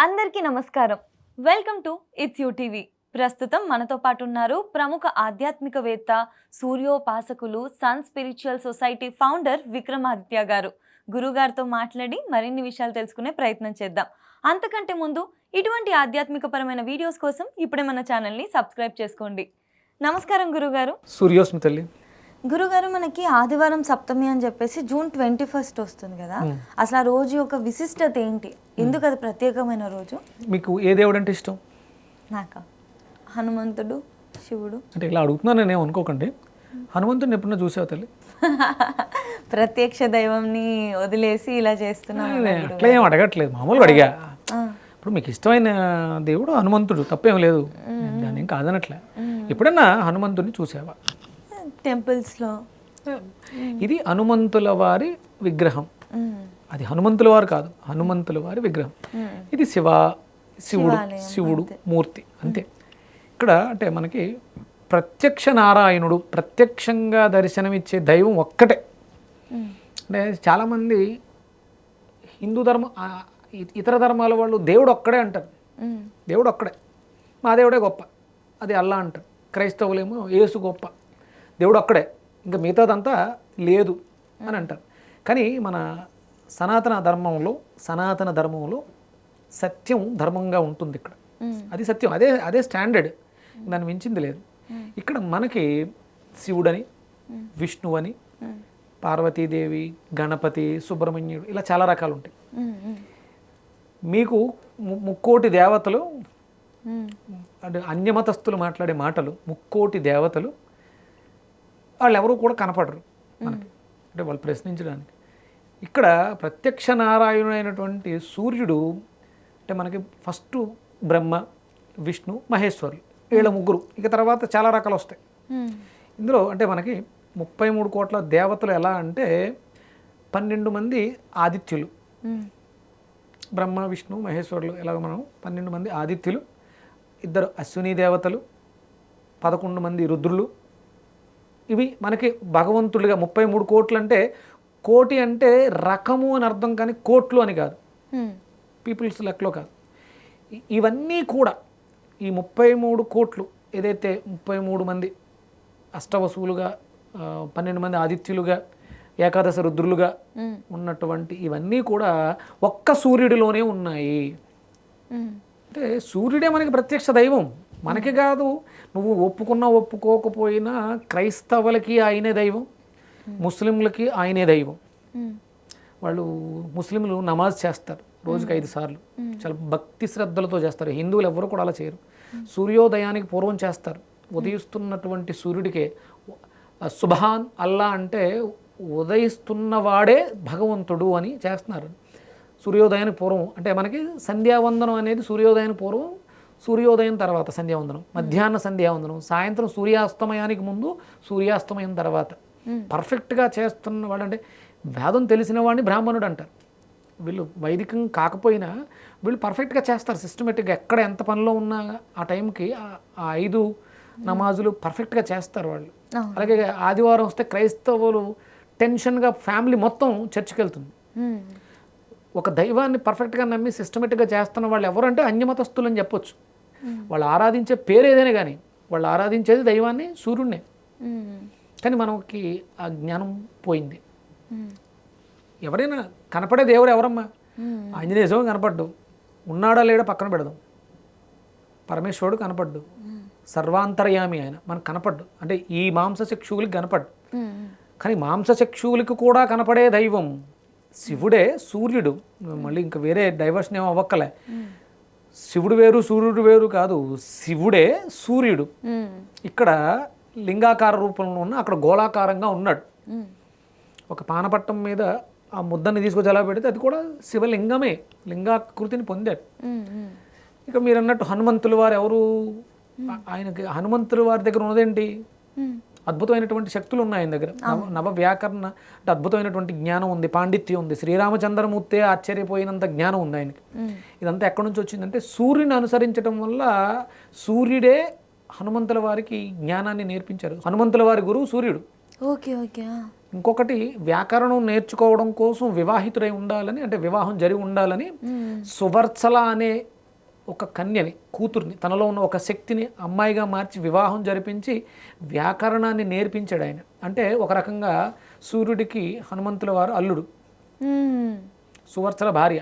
అందరికీ నమస్కారం. Welcome to it's you TV. ప్రస్తుతం మనతో పాటు ఉన్నారు ప్రముఖ ఆధ్యాత్మికవేత్త, సూర్యోపాసకులు, sun spiritual society founder Vikramaditya గారు. గురుగారితో మాట్లాడి మరిన్ని విషయాలు తెలుసుకునే ప్రయత్నం చేద్దాం. అంతకంటే ముందు ఇటువంటి ఆధ్యాత్మికపరమైన వీడియోస్ కోసం ఇప్పుడే మన ఛానల్ని సబ్స్క్రైబ్ చేసుకోండి. నమస్కారం గురుగారు. సూర్యోస్మి తల్లి. గురుగారు, మనకి ఆదివారం సప్తమి అని చెప్పేసి జూన్ 21 వస్తుంది కదా, అసలు ఆ రోజు యొక్క విశిష్టత ఏంటి? ఎందుకు అది ప్రత్యేకమైన రోజు? మీకు ఏ దేవుడు అంటే ఇష్టం? నాక హనుమంతుడు, శివుడు. అంటే ఇలా అడుగుతున్నాను నేను అనుకోకండి. హనుమంతుడిని ఎప్పుడన్నా చూసావు తల్లి? ప్రత్యక్ష దైవంని వదిలేసి ఇలా చేస్తున్నాను. అట్లా ఏం అడగట్లేదు, మామూలుగా అడిగా. ఇప్పుడు మీకు ఇష్టమైన దేవుడు హనుమంతుడు, తప్పేం లేదు, దాన్ని ఏం కాదనట్లే. ఎప్పుడన్నా హనుమంతుడిని చూసావా? టెంపుల్స్లో. ఇది హనుమంతుల వారి విగ్రహం. అది హనుమంతుల వారు కాదు, హనుమంతుల వారి విగ్రహం. ఇది శివుడు మూర్తి అంతే. ఇక్కడ అంటే మనకి ప్రత్యక్ష నారాయణుడు, ప్రత్యక్షంగా దర్శనమిచ్చే దైవం ఒక్కటే. అంటే చాలామంది హిందూ ధర్మం, ఇతర ధర్మాల వాళ్ళు దేవుడు ఒక్కడే అంటారు. దేవుడు ఒక్కడే, మా దేవుడే గొప్ప, అది అల్లా అంటారు. క్రైస్తవులేమో యేసు గొప్ప, దేవుడు ఒక్కడే, ఇంకా మిగతాదంతా లేదు అని అంటారు. కానీ మన సనాతన ధర్మంలో సత్యం ధర్మంగా ఉంటుంది. ఇక్కడ అది సత్యం, అదే స్టాండర్డ్, దాన్ని మించింది లేదు. ఇక్కడ మనకి శివుడని, విష్ణువని, పార్వతీదేవి, గణపతి, సుబ్రహ్మణ్యుడు, ఇలా చాలా రకాలు ఉంటాయి. మీకు ముక్కోటి దేవతలు అంటే అన్యమతస్థులు మాట్లాడే మాటలు, ముక్కోటి దేవతలు, వాళ్ళు ఎవరు కూడా కనపడరు మనకి, అంటే వాళ్ళు ప్రశ్నించడానికి. ఇక్కడ ప్రత్యక్ష నారాయణుడైనటువంటి సూర్యుడు అంటే మనకి ఫస్ట్ బ్రహ్మ, విష్ణు, మహేశ్వరులు, వీళ్ళ ముగ్గురు. ఇక తర్వాత చాలా రకాలు వస్తాయి ఇందులో. అంటే మనకి 33 కోట్ల దేవతలు ఎలా అంటే 12 మంది ఆదిత్యులు, బ్రహ్మ, విష్ణు, మహేశ్వరులు, ఎలాగ మనం 12 మంది ఆదిత్యులు, 2 అశ్విని దేవతలు, 11 మంది రుద్రులు. ఇవి మనకి భగవంతుడిగా 33 కోట్లు. అంటే కోటి అంటే రకము అని అర్థం, కానీ కోట్లు అని కాదు, పీపుల్స్ లెక్కలో కాదు. ఇవన్నీ కూడా ఈ 33 కోట్లు ఏదైతే 33 మంది అష్టవసువులుగా, 12 మంది ఆదిత్యులుగా, ఏకాదశ రుద్రులుగా ఉన్నటువంటి ఇవన్నీ కూడా ఒక్క సూర్యుడిలోనే ఉన్నాయి. అంటే సూర్యుడే మనకి ప్రత్యక్ష దైవం. మనకి కాదు, నువ్వు ఒప్పుకున్నా ఒప్పుకోకపోయినా క్రైస్తవులకి ఆయనే దైవం, ముస్లింలకి ఆయనే దైవం. వాళ్ళు ముస్లింలు నమాజ్ చేస్తారు రోజుకి 5 సార్లు, చాలా భక్తి శ్రద్ధలతో చేస్తారు. హిందువులు ఎవరు కూడా అలా చేయరు. సూర్యోదయానికి పూర్వం చేస్తారు. ఉదయిస్తున్నటువంటి సూర్యుడికే సుబ్హాన్ అల్లా అంటే ఉదయిస్తున్నవాడే భగవంతుడు అని చేస్తున్నారు. సూర్యోదయానికి పూర్వం అంటే మనకి సంధ్యావందనం అనేది సూర్యోదయానికి పూర్వం, సూర్యోదయం తర్వాత సంధ్యావందనం, మధ్యాహ్న సంధ్యావందనం, సాయంత్రం సూర్యాస్తమయానికి ముందు, సూర్యాస్తమయం తర్వాత. పర్ఫెక్ట్గా చేస్తున్న వాడు అంటే వేదం తెలిసిన వాడిని బ్రాహ్మణుడు అంటారు. వీళ్ళు వైదికం కాకపోయినా వీళ్ళు పర్ఫెక్ట్గా చేస్తారు, సిస్టమేటిక్గా. ఎక్కడ ఎంత పనిలో ఉన్నా ఆ టైంకి ఆ 5 నమాజులు పర్ఫెక్ట్గా చేస్తారు వాళ్ళు. అలాగే ఆదివారం వస్తే క్రైస్తవులు టెన్షన్గా ఫ్యామిలీ మొత్తం చర్చికి వెళ్తుంది. ఒక దైవాన్ని పర్ఫెక్ట్గా నమ్మి సిస్టమేటిక్గా చేస్తున్న వాళ్ళు ఎవరంటే అన్యమతస్థులు అని చెప్పొచ్చు. వాళ్ళు ఆరాధించే పేరు ఏదైనా కానీ వాళ్ళు ఆరాధించేది దైవాన్ని, సూర్యుడినే. కానీ మనకి ఆ జ్ఞానం పోయింది. ఎవరైనా కనపడే దేవుడు ఎవరమ్మా? ఆంజనేయ స్వామి కనపడ్డు, ఉన్నాడా లేడా పక్కన పెడదాం. పరమేశ్వరుడు కనపడ్డు, సర్వాంతర్యామి ఆయన మనకు కనపడ్డు. అంటే ఈ మాంసచక్షువులకి కనపడ్డు, కానీ మాంసచక్షువులకి కూడా కనపడే దైవం శివుడే, సూర్యుడు. మళ్ళీ ఇంకా వేరే డైవర్షన్ ఏమో అవ్వక్కలే. శివుడు వేరు, సూర్యుడు వేరు కాదు, శివుడే సూర్యుడు. ఇక్కడ లింగాకార రూపంలో ఉన్న, అక్కడ గోళాకారంగా ఉన్నాడు. ఒక పానపట్టం మీద ఆ ముద్దని తీసుకొచ్చి ఎలా పెడితే అది కూడా శివలింగమే, లింగాకృతిని పొందాడు. ఇక మీరు అన్నట్టు హనుమంతుల వారు ఎవరు? ఆయనకి హనుమంతుల వారి దగ్గర ఉన్నదేంటి? అద్భుతమైనటువంటి శక్తులు ఉన్నాయి ఆయన దగ్గర. నవ వ్యాకరణ అంటే అద్భుతమైనటువంటి జ్ఞానం ఉంది, పాండిత్యం ఉంది. శ్రీరామచంద్రమూర్తే ఆశ్చర్యపోయినంత జ్ఞానం ఉంది ఆయనకి. ఇదంతా ఎక్కడి నుంచి వచ్చిందంటే సూర్యుని అనుసరించడం వల్ల సూర్యుడే హనుమంతుల వారికి జ్ఞానాన్ని నేర్పించారు. హనుమంతుల వారి గురువు సూర్యుడు. Okay okay. ఇంకొకటి వ్యాకరణం నేర్చుకోవడం కోసం వివాహితుడై ఉండాలని, అంటే వివాహం జరిగి ఉండాలని సువర్చల అనే ఒక కన్యని, కూతుర్ని, తనలో ఉన్న ఒక శక్తిని అమ్మాయిగా మార్చి వివాహం జరిపించి వ్యాకరణాన్ని నేర్పించాడు ఆయన. అంటే ఒక రకంగా సూర్యుడికి హనుమంతుల వారు అల్లుడు, సువర్చల భార్య.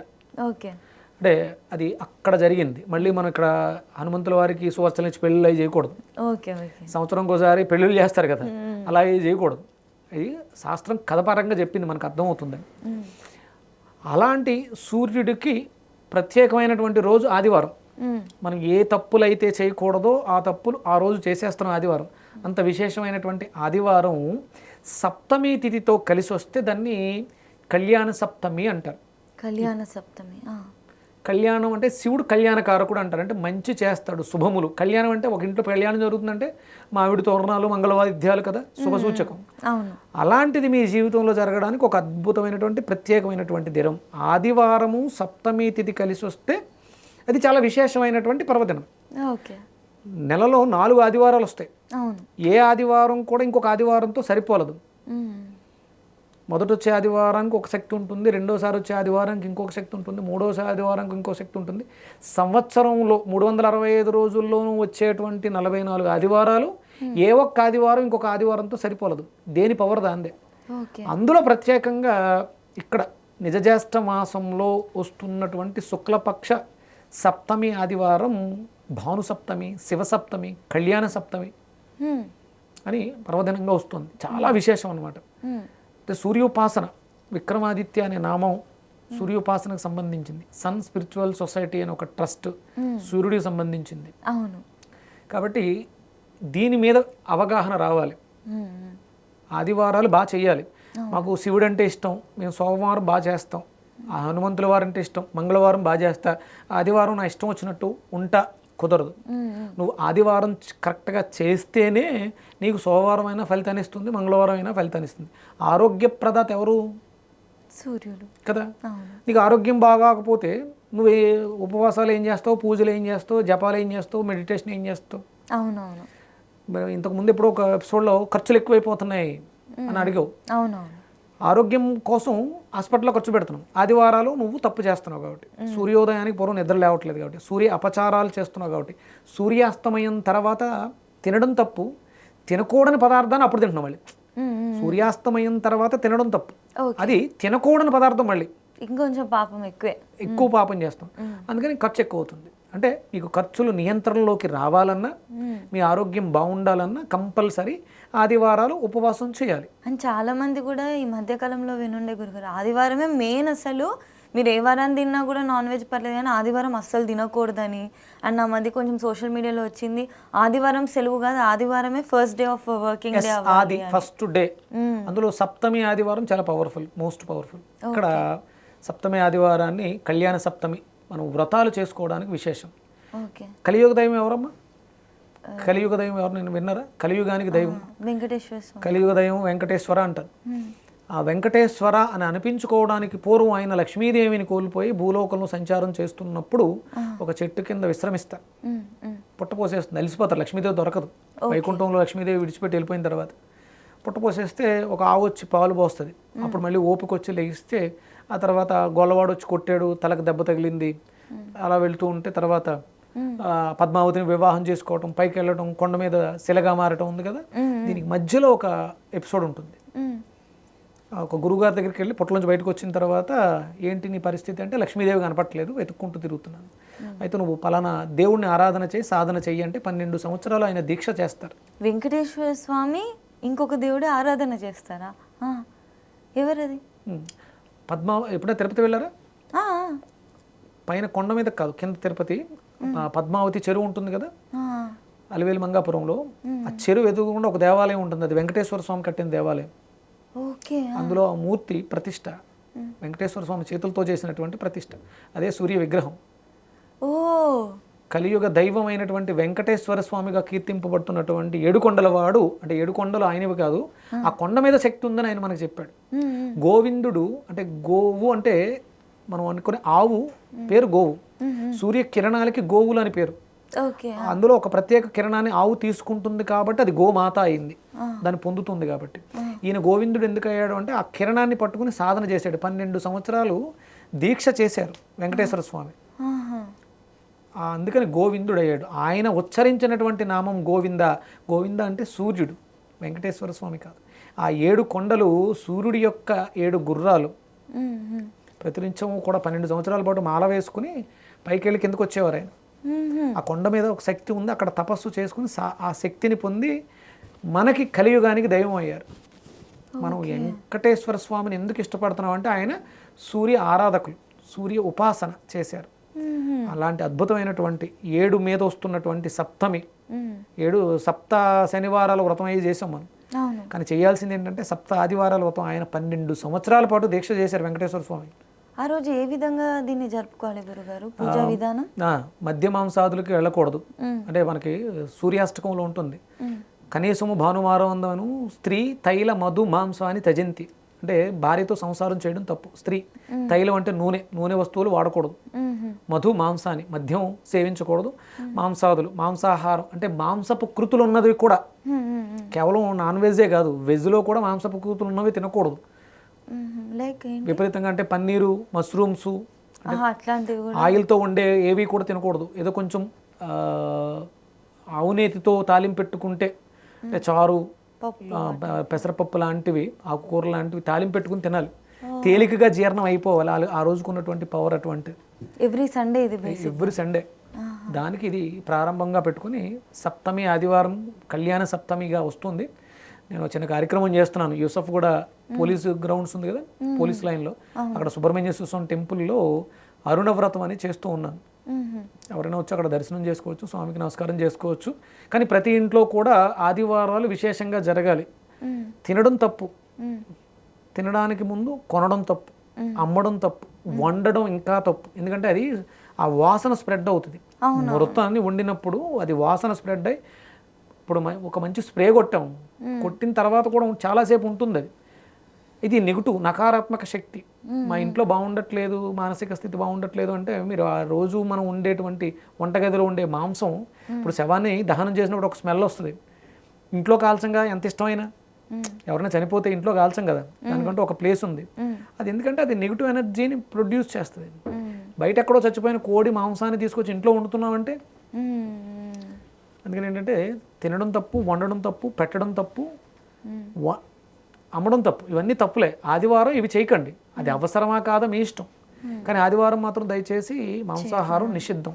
ఓకే, అంటే అది అక్కడ జరిగింది. మళ్ళీ మనం ఇక్కడ హనుమంతుల వారికి సువర్చల నుంచి పెళ్ళిళ్ళు అవి చేయకూడదు. Okay, okay. సంవత్సరంకి ఒకసారి పెళ్ళిళ్ళు చేస్తారు కదా, అలాగే చేయకూడదు. అది శాస్త్రం కథపరంగా చెప్పింది, మనకు అర్థమవుతుందని. అలాంటి సూర్యుడికి ప్రత్యేకమైనటువంటి రోజు ఆదివారం. మనం ఏ తప్పులు అయితే చేయకూడదో ఆ తప్పులు ఆ రోజు చేసేస్తున్నాం ఆదివారం. అంత విశేషమైనటువంటి ఆదివారం సప్తమి తిథితో కలిసి వస్తే దాన్ని కళ్యాణ సప్తమి అంటారు. కళ్యాణ సప్తమి. కళ్యాణం అంటే శివుడు కళ్యాణకారకుడు అంటారు. అంటే మంచి చేస్తాడు, శుభములు. కళ్యాణం అంటే ఒక ఇంట్లో కళ్యాణం జరుగుతుందంటే మామిడి తోరణాలు, మంగళవాద్యాలు కదా, శుభసూచకం. అవును. అలాంటిది మీ జీవితంలో జరగడానికి ఒక అద్భుతమైనటువంటి ప్రత్యేకమైనటువంటి దినం ఆదివారము. సప్తమి తిథి కలిసి వస్తే అది చాలా విశేషమైనటువంటి పర్వదినం. ఓకే. నెలలో 4 ఆదివారాలు వస్తాయి. అవును. ఏ ఆదివారం కూడా ఇంకొక ఆదివారంతో సరిపోలదు. మొదట వచ్చే ఆదివారానికి ఒక శక్తి ఉంటుంది, రెండోసారి వచ్చే ఆదివారానికి ఇంకొక శక్తి ఉంటుంది, మూడోసారి ఆదివారానికి ఇంకో శక్తి ఉంటుంది. సంవత్సరంలో 365 రోజుల్లోనూ వచ్చేటువంటి 44 ఆదివారాలు ఏ ఒక్క ఆదివారం ఇంకొక ఆదివారంతో సరిపోలదు. దేని పవర్ దాందే. అందులో ప్రత్యేకంగా ఇక్కడ నిజజ్యేష్ఠ మాసంలో వస్తున్నటువంటి శుక్లపక్ష సప్తమి ఆదివారం భానుసప్తమి, శివసప్తమి, కళ్యాణ సప్తమి అని పర్వదినంగా వస్తుంది. చాలా విశేషం అనమాట. అంటే సూర్యోపాసన, విక్రమాదిత్య అనే నామం సూర్యోపాసనకు సంబంధించింది. సన్ స్పిరిచువల్ సొసైటీ అనే ఒక ట్రస్ట్ సూర్యుడికి సంబంధించింది. అవును. కాబట్టి దీని మీద అవగాహన రావాలి. ఆదివారాలు బాగా చేయాలి. మాకు శివుడు అంటే ఇష్టం, మేము సోమవారం బాగా చేస్తాం, ఆ హనుమంతుల వారు అంటే ఇష్టం, మంగళవారం బాగా చేస్తా, ఆదివారం నా ఇష్టం వచ్చినట్టు ఉంటా, కుదరదు. నువ్వు ఆదివారం కరెక్ట్గా చేస్తేనే నీకు సోమవారం అయినా ఫలితాన్ని ఇస్తుంది, మంగళవారం అయినా ఫలితాన్ని ఇస్తుంది. ఆరోగ్యప్రదాత ఎవరు? సూర్యుడు కదా. నీకు ఆరోగ్యం బాగాకపోతే నువ్వు ఉపవాసాలు ఏం చేస్తావు, పూజలు ఏం చేస్తావు, జపాలు ఏం చేస్తావు, మెడిటేషన్ ఏం చేస్తావు? అవునవును. ఇంతకుముందు ఎప్పుడో ఒక ఎపిసోడ్లో ఖర్చులు ఎక్కువైపోతున్నాయి అని అడిగావు. అవునవును. ఆరోగ్యం కోసం హాస్పిటల్లో ఖర్చు పెడుతున్నావు, ఆదివారాలు నువ్వు తప్పు చేస్తున్నావు కాబట్టి, సూర్యోదయానికి పూర్వం నిద్ర లేవట్లేదు కాబట్టి, సూర్య అపచారాలు చేస్తున్నావు కాబట్టి, సూర్యాస్తమయం తర్వాత తినడం తప్పు, తినకూడని పదార్థాన్ని అప్పుడు తింటున్నావు మళ్ళీ. సూర్యాస్తమయం తర్వాత తినడం తప్పు, అది తినకూడని పదార్థం మళ్ళీ ఇంకొంచెం పాపం ఎక్కువ పాపం చేస్తాం. అందుకని ఖర్చు ఎక్కువ అవుతుంది. అంటే మీకు ఖర్చులు నియంత్రణలోకి రావాలన్నా, మీ ఆరోగ్యం బాగుండాలన్నా కంపల్సరీ ఆదివారాలు ఉపవాసం చేయాలి. అని చాలా మంది కూడా ఈ మధ్యకాలంలో వినుండే గురుగారు, ఆదివారమే మెయిన్. అసలు మీరు ఏ వారాన్ని తిన్నా కూడా నాన్ వెజ్ పర్లేదు కానీ ఆదివారం అస్సలు తినకూడదని. అండ్ నా మధ్య కొంచెం సోషల్ మీడియాలో వచ్చింది, ఆదివారం సెలవు కాదు, ఆదివారమే first day of working day, ఆది ఫస్ట్ డే. అందులో సప్తమి ఆదివారం చాలా పవర్ఫుల్, మోస్ట్ పవర్ఫుల్. ఇక్కడ సప్తమి ఆదివారాన్ని కళ్యాణ సప్తమి, మనం వ్రతాలు చేసుకోవడానికి విశేషం. కలియుగ దైవం ఎవరమ్మా? కలియుగ దైవం ఎవరు నేను విన్నారా? కలియుగానికి దైవం వెంకటేశ్వర. కలియుగ దైవం వెంకటేశ్వర అంటారు. ఆ వెంకటేశ్వర అని అనిపించుకోవడానికి పూర్వం ఆయన లక్ష్మీదేవిని కోల్పోయి భూలోకంలో సంచారం చేస్తున్నప్పుడు ఒక చెట్టు కింద విశ్రమిస్తారు. పుట్టపోసేస్తుంది, అలిసిపోతారు. లక్ష్మీదేవి దొరకదు. వైకుంఠంలో లక్ష్మీదేవి విడిచిపెట్టి వెళ్ళిపోయిన తర్వాత పుట్టపోసేస్తే ఒక ఆవు వచ్చి పాలు పోస్తుంది. అప్పుడు మళ్ళీ ఓపిక వచ్చి లెగిస్తే ఆ తర్వాత గొల్లవాడు వచ్చి కొట్టాడు, తలకు దెబ్బ తగిలింది. అలా వెళ్తూ ఉంటే తర్వాత పద్మావతిని వివాహం చేసుకోవటం, పైకి వెళ్ళటం, కొండ మీద శిలగా మారటం ఉంది కదా. దీనికి మధ్యలో ఒక ఎపిసోడ్ ఉంటుంది. ఒక గురువుగారి దగ్గరికి వెళ్ళి పుట్టలోంచి బయటకు వచ్చిన తర్వాత, ఏంటి నీ పరిస్థితి అంటే, లక్ష్మీదేవి కనపట్లేదు, వెతుక్కుంటూ తిరుగుతున్నాను. అయితే నువ్వు పలానా దేవుణ్ణి ఆరాధన చేయి, సాధన చెయ్యి అంటే 12 సంవత్సరాలు ఆయన దీక్ష చేస్తారు. వెంకటేశ్వర స్వామి ఇంకొక దేవుడే ఆరాధన చేస్తారా? ఎవరది? ఎప్పుడైనా తిరుపతి వెళ్ళారా? పైన కొండ మీద కాదు, కింద తిరుపతి పద్మావతి చెరువు ఉంటుంది కదా, అలివేలు మంగాపురంలో. ఆ చెరువు ఎదుగుకుండా ఒక దేవాలయం ఉంటుంది, అది వెంకటేశ్వర స్వామి కట్టిన దేవాలయం. అందులో ఆ మూర్తి ప్రతిష్ట వెంకటేశ్వర స్వామి చేతులతో చేసినటువంటి ప్రతిష్ట, అదే సూర్య విగ్రహం. కలియుగ దైవం అయినటువంటి వెంకటేశ్వర స్వామిగా కీర్తింపబడుతున్నటువంటి ఏడుకొండల వాడు, అంటే 7 కొండలు ఆయనవి కాదు, ఆ కొండ మీద శక్తి ఉందని ఆయన మనకు చెప్పాడు. గోవిందుడు అంటే గోవు, అంటే మనం అనుకునే ఆవు పేరు గోవు. సూర్య కిరణాలకి గోవులు అని పేరు. అందులో ఒక ప్రత్యేక కిరణాన్ని ఆవు తీసుకుంటుంది కాబట్టి అది గోమాత అయింది, దాన్ని పొందుతుంది కాబట్టి. ఈయన గోవిందుడు ఎందుకు అయ్యాడు అంటే ఆ కిరణాన్ని పట్టుకుని సాధన చేశాడు. 12 సంవత్సరాలు దీక్ష చేశారు వెంకటేశ్వర స్వామి. అందుకని గోవిందుడు అయ్యాడు. ఆయన ఉచ్చరించినటువంటి నామం గోవింద. గోవింద అంటే సూర్యుడు, వెంకటేశ్వర స్వామి కాదు. ఆ 7 కొండలు సూర్యుడి యొక్క 7 గుర్రాలు. ప్రతినిత్యం కూడా 12 సంవత్సరాల పాటు మాల వేసుకుని పైకి వెళ్ళి కిందకు వచ్చేవారు ఆయన. ఆ కొండ మీద ఒక శక్తి ఉంది, అక్కడ తపస్సు చేసుకుని ఆ శక్తిని పొంది మనకి కలియుగానికి దైవం అయ్యారు. మనం వెంకటేశ్వర స్వామిని ఎందుకు ఇష్టపడుతున్నాం అంటే ఆయన సూర్య ఆరాధకులు, సూర్య ఉపాసన చేశారు. అలాంటి అద్భుతమైనటువంటి 7 మీద వస్తున్నటువంటి సప్తమి, 7 సప్త శనివారాల వ్రతం అయ్యి చేసాం మనం. కానీ చేయాల్సింది ఏంటంటే సప్త ఆదివారాల వ్రతం. ఆయన 12 సంవత్సరాల పాటు దీక్ష చేశారు వెంకటేశ్వర స్వామి. ఆ రోజు ఏ విధంగా దీన్ని జరుపుకోవాలి గురుగారు? పూజా విధానం మద్య మాంసాదులకి వెళ్ళకూడదు. అంటే మనకి సూర్యాష్టకంలో ఉంటుంది, కనీసము భానువారవందను స్త్రీ తైల మధు మాంసాన్ని త్యజంతి. అంటే భార్యతో సంసారం చేయడం తప్పు. స్త్రీ తైలం అంటే నూనె వస్తువులు వాడకూడదు. మధు మాంసాన్ని, మద్యం సేవించకూడదు. మాంసాదులు, మాంసాహారం అంటే మాంసపు కృతులు ఉన్నది కూడా, కేవలం నాన్ వెజే కాదు, వెజ్లో కూడా మాంసపు కృతులు ఉన్నవి తినకూడదు. విపరీతంగా అంటే పన్నీరు, మష్రూమ్స్, ఆయిల్తో ఉండే ఏవి కూడా తినకూడదు. ఏదో కొంచెం అవినేతితో తాలింపు పెట్టుకుంటే, అంటే చారు, పెసరపప్పు లాంటివి, ఆకుకూర లాంటివి తాలింపు పెట్టుకుని తినాలి. తేలికగా జీర్ణం అయిపోవాలి. ఆ రోజుకున్నటువంటి పవర్ అటువంటిది. ఎవ్రీ సండే దానికి ఇది ప్రారంభంగా పెట్టుకుని సప్తమి ఆదివారం కళ్యాణ సప్తమిగా వస్తుంది. నేను చిన్న కార్యక్రమం చేస్తున్నాను. యూసఫ్ కూడా పోలీసు గ్రౌండ్స్ ఉంది కదా, పోలీస్ లైన్లో, అక్కడ సుబ్రహ్మణ్యేశ్వర స్వామి టెంపుల్లో అరుణవ్రతం అని చేస్తూ ఉన్నాను. ఎవరైనా వచ్చి అక్కడ దర్శనం చేసుకోవచ్చు, స్వామికి నమస్కారం చేసుకోవచ్చు. కానీ ప్రతి ఇంట్లో కూడా ఆదివారాలు విశేషంగా జరగాలి. తినడం తప్పు, తినడానికి ముందు కొనడం తప్పు, అమ్మడం తప్పు, వండడం ఇంకా తప్పు. ఎందుకంటే అది ఆ వాసన స్ప్రెడ్ అవుతుంది. మొత్తాన్ని వండినప్పుడు అది వాసన స్ప్రెడ్ అయ్యి, ఇప్పుడు ఒక మంచి స్ప్రే కొట్టాము, కొట్టిన తర్వాత కూడా చాలాసేపు ఉంటుంది అది. ఇది నెగిటివ్, నకారాత్మక శక్తి. మా ఇంట్లో బాగుండట్లేదు, మానసిక స్థితి బాగుండట్లేదు అంటే మీరు ఆ రోజు మనం ఉండేటువంటి వంటగదిలో ఉండే మాంసం, ఇప్పుడు శవాన్ని దహనం చేసినప్పుడు ఒక స్మెల్ వస్తుంది. ఇంట్లో కాల్చంగా ఎంత ఇష్టమైనా, ఎవరైనా చనిపోతే ఇంట్లో కాల్చం కదా, దానికంటే ఒక ప్లేస్ ఉంది. అది ఎందుకంటే అది నెగిటివ్ ఎనర్జీని ప్రొడ్యూస్ చేస్తుంది. బయట ఎక్కడో చచ్చిపోయిన కోడి మాంసాన్ని తీసుకొచ్చి ఇంట్లో వండుతున్నామంటే, అందుకని ఏంటంటే తినడం తప్పు, వండడం తప్పు, పెట్టడం తప్పు, అమ్మడం తప్పు. ఇవన్నీ తప్పులే. ఆదివారం ఇవి చేయకండి. అది అవసరమా కాదా మీ ఇష్టం. కానీ ఆదివారం మాత్రం దయచేసి మాంసాహారం నిషిద్ధం.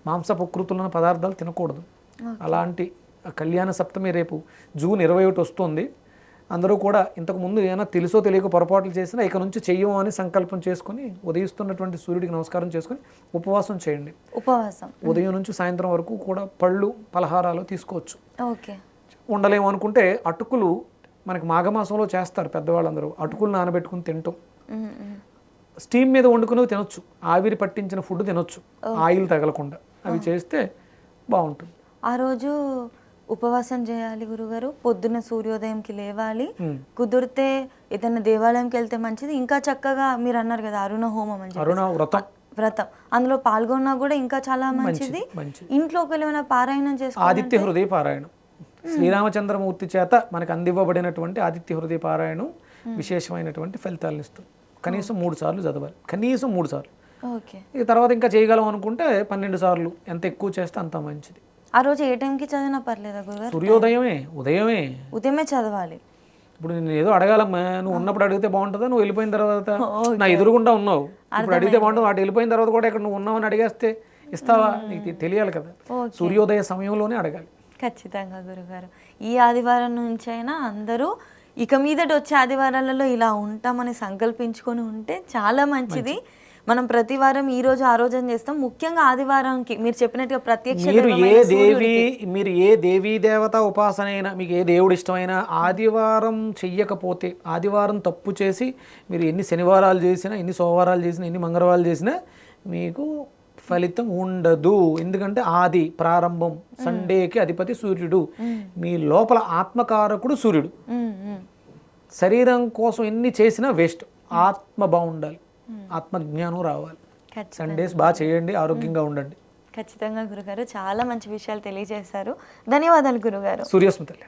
మాంసపు ప్రకృతులున్న పదార్థాలు తినకూడదు. అలాంటి కళ్యాణ సప్తమి రేపు జూన్ 21 వస్తుంది. అందరూ కూడా ఇంతకుముందు ఏమైనా తెలుసో తెలియక పొరపాట్లు చేసినా ఇక నుంచి చెయ్యము అని సంకల్పం చేసుకుని ఉదయిస్తున్నటువంటి సూర్యుడికి నమస్కారం చేసుకుని ఉపవాసం చేయండి. ఉదయం నుంచి సాయంత్రం వరకు కూడా పళ్ళు, పలహారాలు తీసుకోవచ్చు. ఉండలేము అనుకుంటే అటుకులు మనకి మాఘమాసంలో చేస్తారు పెద్దవాళ్ళందరూ. అటుకులు నానబెట్టుకుని తింటాం. స్టీమ్ మీద వండుకుని తినొచ్చు. ఆవిరి పట్టించిన ఫుడ్ తినొచ్చు, ఆయిల్ తగలకుండా. అవి చేస్తే బాగుంటుంది. ఆ రోజు ఉపవాసం చేయాలి గురుగారు. పొద్దున్న సూర్యోదయంకి లేవాలి. కుదిరితే ఏదైనా దేవాలయంకి వెళ్తే మంచిది. ఇంకా చక్కగా మీరు అన్నారు కదా అరుణ హోమం అని, అరుణ వ్రతం, అందులో పాల్గొన్నా కూడా ఇంకా చాలా మంచిది. ఇంట్లోకి ఏమైనా పారాయణం చేసుకో, ఆదిత్య హృదయ పారాయణం, శ్రీరామచంద్రమూర్తి చేత మనకు అందివ్వబడినటువంటి ఆదిత్య హృదయ పారాయణం విశేషమైనటువంటి ఫలితాలను ఇస్తుంది. కనీసం 3 సార్లు చదవాలి, కనీసం 3 సార్లు. ఇక తర్వాత ఇంకా చేయగలం అనుకుంటే 12 సార్లు, ఎంత ఎక్కువ చేస్తే అంత మంచిది. ఆ రోజు ఏ టైంకి చదివినా పర్లేదా గురుగారు? ఉదయమే చదవాలి. ఇప్పుడు నేను ఏదో అడగాలమ్మా, నువ్వు ఉన్నప్పుడు అడిగితే బాగుంటుందా, నువ్వు వెళ్ళిపోయిన తర్వాత నా ఎదురుగుండా ఉన్నావు, ఇప్పుడు అడిగితే బాగుంటుంది. వాటి వెళ్ళిపోయిన తర్వాత కూడా ఇక్కడ నువ్వు ఉన్నావని అడిగేస్తే ఇస్తావా? నీకు తెలియాలి కదా. సూర్యోదయ సమయంలోనే అడగాలి. ఖచ్చితంగా గురుగారు. ఈ ఆదివారం నుంచి అయినా అందరూ ఇక మీదటి వచ్చే ఆదివారాలలో ఇలా ఉంటామని సంకల్పించుకొని ఉంటే చాలా మంచిది. మనం ప్రతి వారం ఈ రోజు ఆ రోజు అని చేస్తాం. ముఖ్యంగా ఆదివారంకి మీరు చెప్పినట్టుగా ప్రత్యక్ష మీరు ఏ దేవీ దేవత ఉపాసన అయినా, మీకు ఏ దేవుడు ఇష్టమైనా ఆదివారం చెయ్యకపోతే, ఆదివారం తప్పు చేసి మీరు ఎన్ని శనివారాలు చేసినా, ఎన్ని సోమవారాలు చేసినా, ఎన్ని మంగళవారాలు చేసినా మీకు ఫలితం ఉండదు. ఎందుకంటే ఆది, ప్రారంభం, సండేకి అధిపతి సూర్యుడు. మీ లోపల ఆత్మకారకుడు సూర్యుడు. శరీరం కోసం ఎన్ని చేసినా వేస్ట్. ఆత్మ బాగుండాలి, ఆత్మజ్ఞానం రావాలి. సండేస్ బాగా చేయండి, ఆరోగ్యంగా ఉండండి. ఖచ్చితంగా గురుగారు, చాలా మంచి విషయాలు తెలియజేశారు. ధన్యవాదాలు గురుగారు. సూర్యస్మితలే.